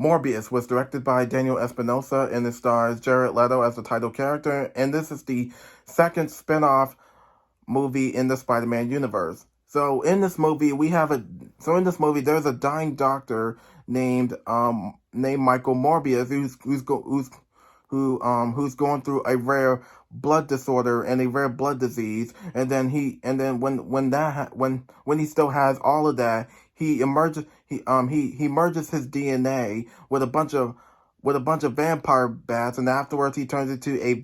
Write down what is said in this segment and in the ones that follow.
Morbius was directed by Daniel Espinosa and it stars Jared Leto as the title character, and this is the second spin-off movie in the Spider-Man universe. In this movie there's a dying doctor named Michael Morbius who's going through a rare blood disorder and a rare blood disease, and then when he still has all of that, he merges his DNA with a bunch of vampire bats, and afterwards he turns into a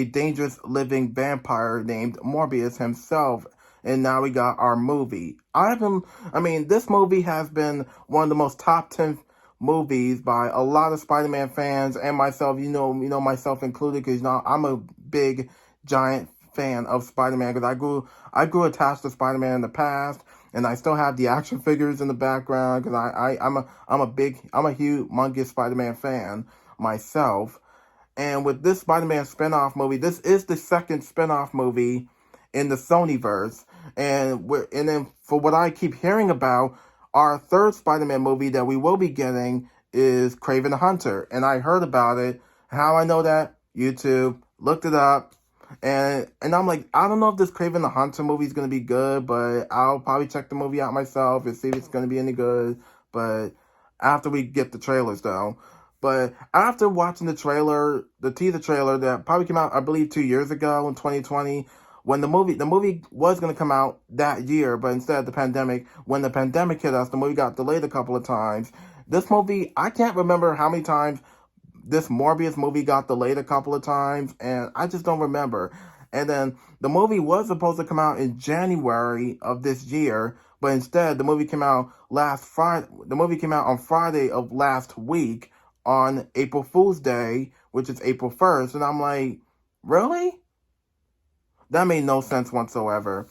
dangerous living vampire named Morbius himself. And now we got our movie. This movie has been one of the most top 10 movies by a lot of Spider-Man fans and myself, myself included, because I'm a big giant fan of Spider-Man, because I grew attached to Spider-Man in the past, and I still have the action figures in the background, because I'm a humongous Spider-Man fan myself. And with this Spider-Man spin-off movie, this is the second spin-off movie in the Sonyverse. And then for what I keep hearing about, our third Spider-Man movie that we will be getting is Kraven the Hunter. And I heard about it. How I know that? YouTube. Looked it up. And I'm like, I don't know if this Kraven the Hunter movie is going to be good, but I'll probably check the movie out myself and see if it's going to be any good. But after we get the trailers, though. But after watching the teaser trailer that probably came out, I believe, 2 years ago in 2020, when the movie was going to come out that year, but instead when the pandemic hit us, the movie got delayed a couple of times. This movie, I can't remember how many times this Morbius movie got delayed a couple of times, and I just don't remember. And then the movie was supposed to come out in January of this year, but instead the movie came out last Friday. The movie came out on Friday of last week, on April Fool's Day, which is April 1st, and I'm like, really? That made no sense whatsoever.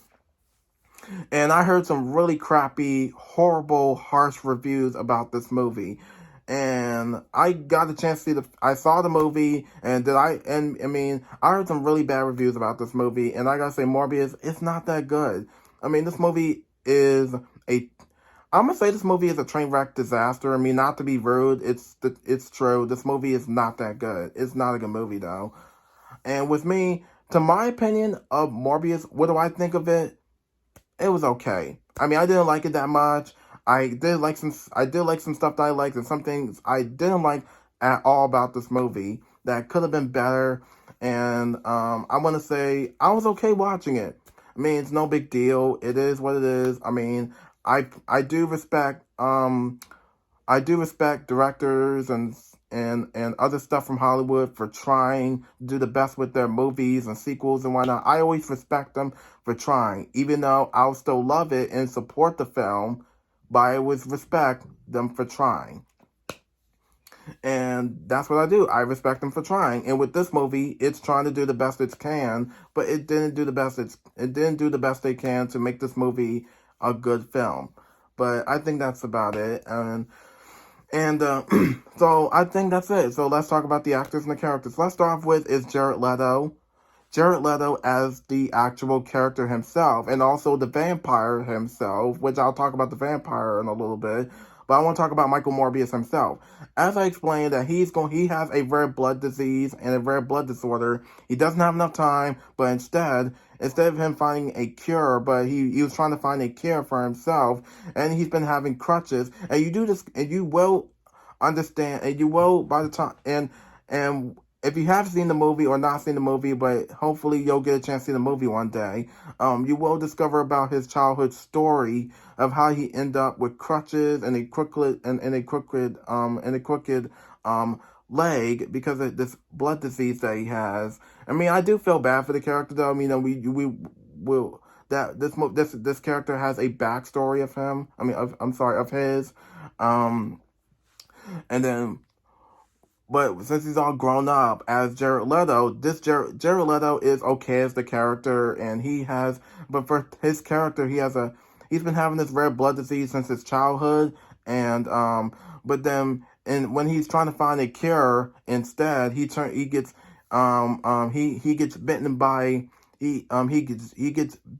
And I heard some really crappy, horrible, harsh reviews about this movie. And I got a chance to I saw the movie, and I heard some really bad reviews about this movie, and I gotta say, Morbius, it's not that good. This movie is I'm gonna say this movie is a train wreck disaster. Not to be rude, it's true. This movie is not that good. It's not a good movie though. And with me, to my opinion of Morbius, what do I think of it? It was okay. I didn't like it that much. I did like some stuff that I liked, and some things I didn't like at all about this movie that could have been better. And I want to say I was okay watching it. It's no big deal. It is what it is. I do respect directors and other stuff from Hollywood for trying to do the best with their movies and sequels and whatnot. I always respect them for trying, even though I'll still love it and support the film, but I always respect them for trying. And that's what I do. I respect them for trying. And with this movie, it's trying to do the best it can, but it didn't do the best they can to make this movie a good film. But I think that's about it. And so I think that's it. So let's talk about the actors and the characters. Let's start off with is Jared Leto. Jared Leto as the actual character himself, and also the vampire himself, which I'll talk about the vampire in a little bit. But I want to talk about Michael Morbius himself. As I explained, that he has a rare blood disease and a rare blood disorder. He doesn't have enough time, but instead of him finding a cure, but he was trying to find a cure for himself, and he's been having crutches. And you do this, and you will understand, and you will by the time, and if you have seen the movie or not seen the movie, but hopefully you'll get a chance to see the movie one day, you will discover about his childhood story of how he ended up with crutches and a crooked leg because of this blood disease that he has. I do feel bad for the character though. We will that this character has a backstory of him. Of his, and then. But since he's all grown up as Jared Leto, Jared Leto is okay as the character, and but for his character, he's been having this rare blood disease since his childhood, and when he's trying to find a cure, instead he gets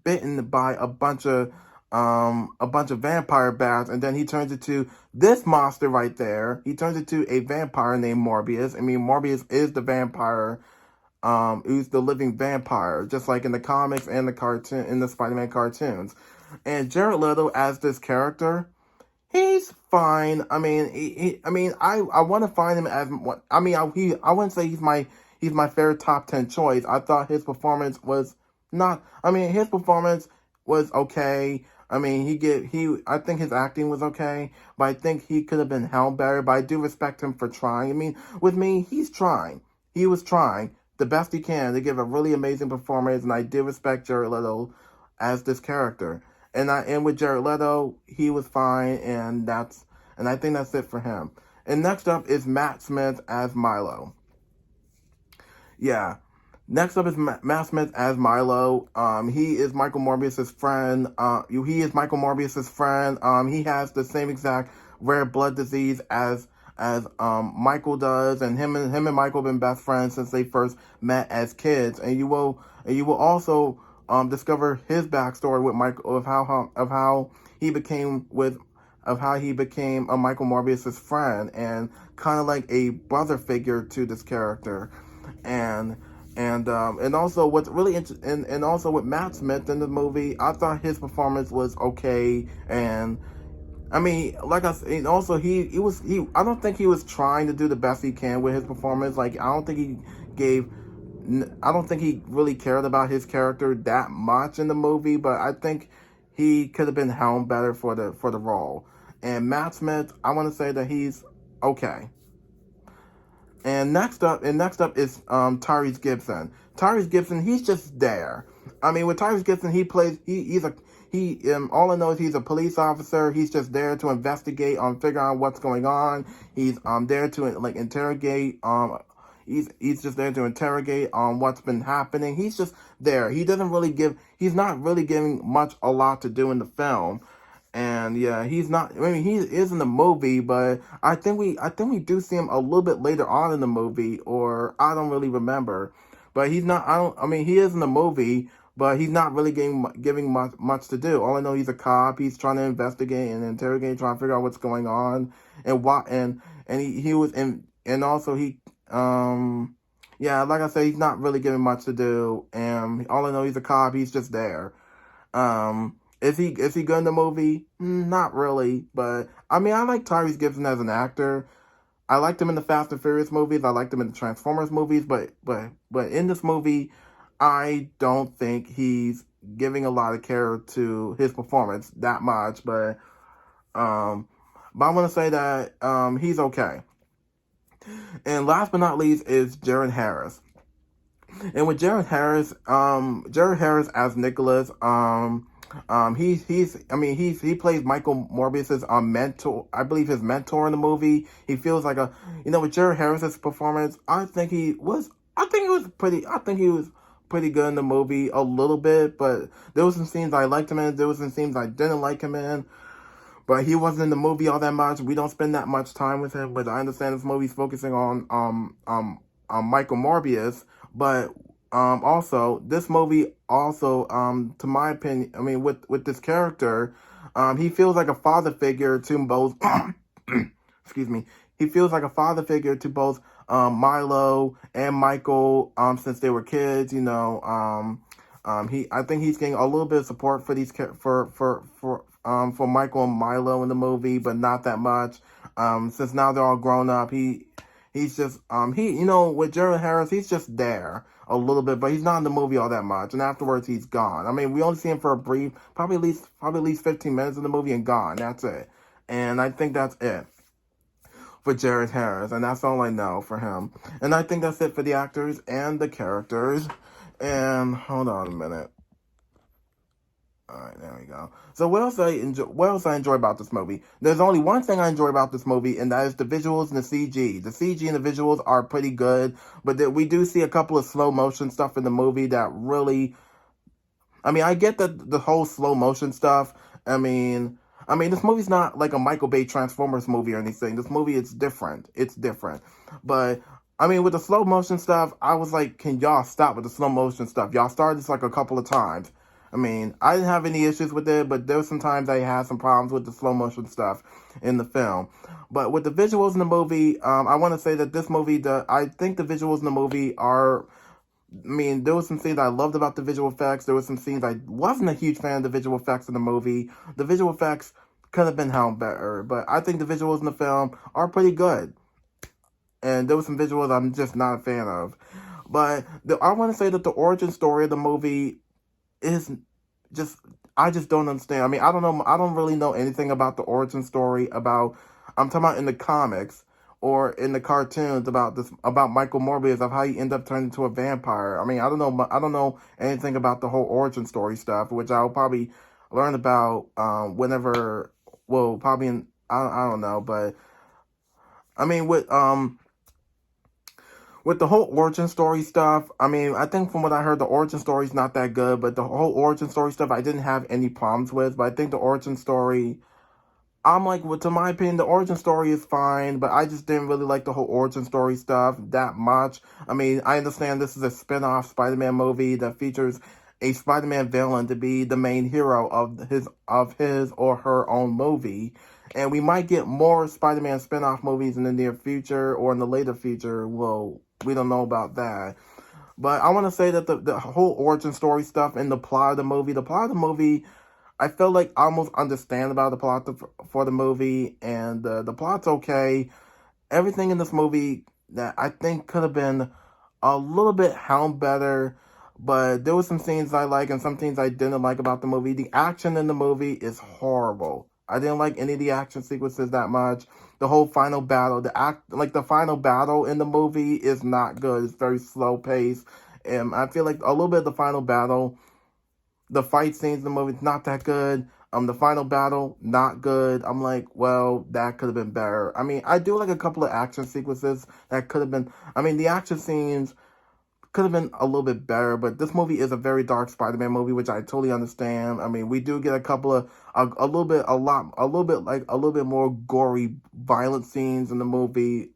bitten by a bunch of a bunch of vampire bats, and then he turns into this monster right there. He turns into a vampire named Morbius. I mean, Morbius is the vampire, who's the living vampire, just like in the comics and the cartoon, in the Spider-Man cartoons. And Jared Leto as this character, he's fine. I mean, I want to find him as what I mean. I wouldn't say he's my favorite top 10 choice. I thought his performance was not. I mean, his performance was okay. I mean, I think his acting was okay, but I think he could have been held better. But I do respect him for trying. I mean, with me, he's trying. He was trying the best he can to give a really amazing performance, and I do respect Jared Leto as this character. And with Jared Leto, he was fine, and I think that's it for him. And next up is Matt Smith as Milo. Yeah. Next up is Matt Smith as Milo. He is Michael Morbius's friend. He has the same exact rare blood disease as Michael does, and him and Michael have been best friends since they first met as kids. And you will also discover his backstory with Michael of how he became a Michael Morbius's friend, and kind of like a brother figure to this character. And also what's really interesting, and also with Matt Smith in the movie, I thought his performance was okay. And I mean, like I said, and also I don't think he was trying to do the best he can with his performance. Like, I don't think he really cared about his character that much in the movie, but I think he could have been helmed better for the role. And Matt Smith, I want to say that he's okay. And next up is Tyrese Gibson. Tyrese Gibson, he's just there. I mean, with Tyrese Gibson, all I know is he's a police officer. He's just there to investigate, figure out what's going on. He's there to like interrogate. He's just there to interrogate what's been happening. He's just there. He's not really giving a lot to do in the film. And yeah, he's not. I mean, he is in the movie, but I think we do see him a little bit later on in the movie, or I don't really remember. But he's not. I mean, he is in the movie, but he's not really giving much to do. All I know, he's a cop. He's trying to investigate and interrogate, trying to figure out what's going on, and what and he was in, and also he yeah, like I said, he's not really giving much to do. And all I know, he's a cop. He's just there. Is he good in the movie? Not really, but I mean, I like Tyrese Gibson as an actor. I liked him in the Fast and Furious movies. I liked him in the Transformers movies, but in this movie, I don't think he's giving a lot of care to his performance that much. But I want to say that he's okay. And last but not least is Jared Harris. And with Jared Harris as Nicholas, he plays Michael Morbius's mentor. I believe his mentor in the movie. He feels like with Jared Harris's performance, I think he was pretty good in the movie a little bit, but there was some scenes I liked him in, there was some scenes I didn't like him in. But he wasn't in the movie all that much. We don't spend that much time with him. But I understand this movie's focusing on Michael Morbius. But also this movie also to my opinion, I mean with this character, he feels like a father figure to both. Excuse me. He feels like a father figure to both Milo and Michael since they were kids. I think he's getting a little bit of support for these for Michael and Milo in the movie, but not that much. Since now they're all grown up, he's just with Jared Harris, he's just there a little bit, but he's not in the movie all that much. And afterwards, he's gone. I mean, we only see him for a brief, probably at least 15 minutes in the movie and gone. That's it. And I think that's it for Jared Harris, and that's all I know for him. And I think that's it for the actors and the characters. And hold on a minute. All right, there we go. So what else I enjoy about this movie? There's only one thing I enjoy about this movie, and that is the visuals and the CG. The CG and the visuals are pretty good, but we do see a couple of slow motion stuff in the movie that really. I mean, I get the whole slow motion stuff. I mean, this movie's not like a Michael Bay Transformers movie or anything. This movie is different. It's different, but. I mean, with the slow motion stuff, I was like, can y'all stop with the slow motion stuff? Y'all started this like a couple of times. I mean, I didn't have any issues with it, but there were some times I had some problems with the slow motion stuff in the film. But with the visuals in the movie, I want to say that this movie, I think the visuals in the movie are. I mean, there was some scenes I loved about the visual effects. There was some scenes I wasn't a huge fan of the visual effects in the movie. The visual effects could have been handled better, but I think the visuals in the film are pretty good. And there were some visuals I'm just not a fan of. But I want to say that the origin story of the movie is just I just don't understand. I mean, I don't know. I don't really know anything about the origin story about. I'm talking about in the comics or in the cartoons about this about Michael Morbius of how he ended up turning into a vampire. I mean, I don't know. I don't know anything about the whole origin story stuff, which I'll probably learn about whenever. Well, probably in I don't know, but I mean with the whole origin story stuff, I mean, I think from what I heard, the origin story is not that good, but the whole origin story stuff, I didn't have any problems with. But I think the origin story, I'm like, well, to my opinion, the origin story is fine, but I just didn't really like the whole origin story stuff that much. I mean, I understand this is a spin-off Spider-Man movie that features a Spider-Man villain to be the main hero of his or her own movie. And we might get more Spider-Man spin-off movies in the near future or in the later future. Well, we don't know about that. But I want to say that the whole origin story stuff and the plot of the movie, I feel like I almost understand about the plot for the movie, and the plot's okay. Everything in this movie that I think could have been a little bit helmed better, but there were some scenes I like and some scenes I didn't like about the movie. The action in the movie is horrible. I didn't like any of the action sequences that much. The whole final battle, the final battle in the movie is not good. It's very slow paced, and I feel like a little bit of the final battle, the fight scenes in the movie, not that good. The final battle, not good. I'm like, well, that could have been better. I mean, I do like a couple of action sequences that could have been. I mean, the action scenes could have been a little bit better, but this movie is a very dark Spider-Man movie, which I totally understand. I mean, we do get a couple of a little bit more gory, violent scenes in the movie.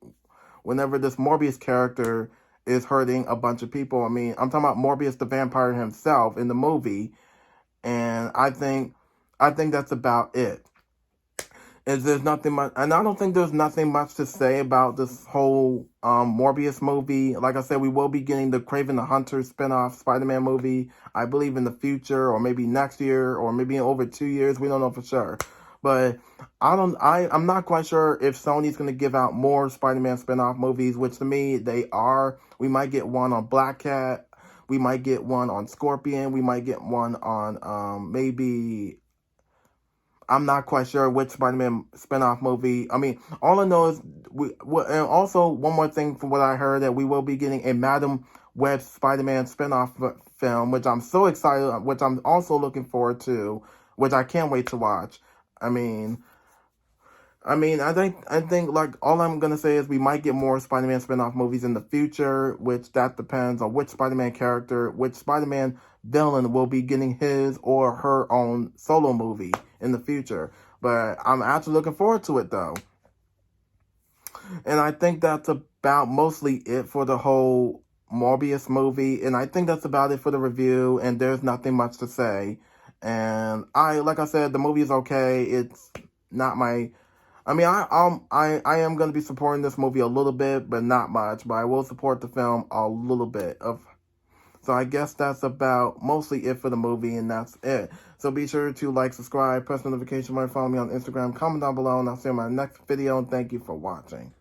Whenever this Morbius character is hurting a bunch of people, I mean, I'm talking about Morbius the vampire himself in the movie, and I think that's about it. Is there's nothing much, and I don't think there's nothing much to say about this whole Morbius movie. Like I said, we will be getting the Kraven the Hunter spinoff Spider-Man movie, I believe in the future, or maybe next year, or maybe in over 2 years. We don't know for sure, but I'm not quite sure if Sony's going to give out more Spider-Man spinoff movies, which to me they are. We might get one on Black Cat. We might get one on Scorpion. We might get one on maybe. I'm not quite sure which Spider-Man spinoff movie. I mean, all I know is and also one more thing from what I heard that we will be getting a Madam Web Spider-Man spinoff film, which I'm so excited, which I'm also looking forward to, which I can't wait to watch. I mean, I think like all I'm gonna say is we might get more Spider-Man spin-off movies in the future, which that depends on which Spider-Man character, which Spider-Man villain will be getting his or her own solo movie in the future. But I'm actually looking forward to it though. And I think that's about mostly it for the whole Morbius movie. And I think that's about it for the review. And there's nothing much to say. And like I said, the movie is okay. It's not my. I mean, I am going to be supporting this movie a little bit, but not much. But I will support the film a little bit. So I guess that's about mostly it for the movie, and that's it. So be sure to like, subscribe, press notification button, follow me on Instagram, comment down below, and I'll see you in my next video. And thank you for watching.